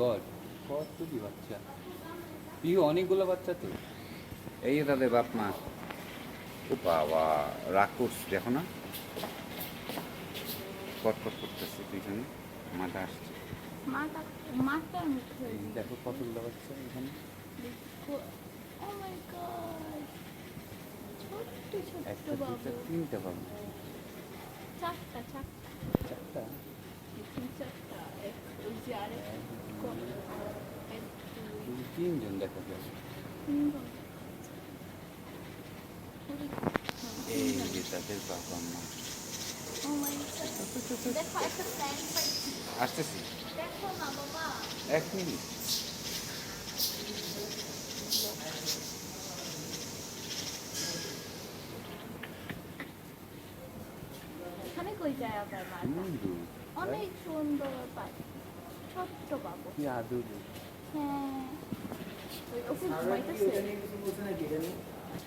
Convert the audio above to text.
God, কতটি বাচ্চা! পিহু অনেকগুলো বাচ্চা তো। এই যে তাদের বাপ মা। ও বাবা, রাগ করছে দেখো না, কটকট করতেছে পিছনে, মাথা আসছে। মাটা মাটার মুখে এই দেখো কতগুলো বাচ্চা এখানে, ও মাই গড, ছোট্ট ছোট্ট একটা দুটা বাবু। তিনটা পাবো। চারটা চারটা চারটা? চারটা, ওই যে আরেক এক দুই তিনজন দেখা যায়। তিনজন। এই যে তাদের বাবা মা। ও মাই গড, দেখো একটা প্ল্যান পাইছি। আসতেছি, দেখো না বাবা। 1 মিনিট। এখানে কই যায় আবার মাটা? সুন্দর, অনেক সুন্দর পাখি, ছোট্ট বাবু। কি আদর। হ্যাঁ, ওকে ঘুমাইতেছে।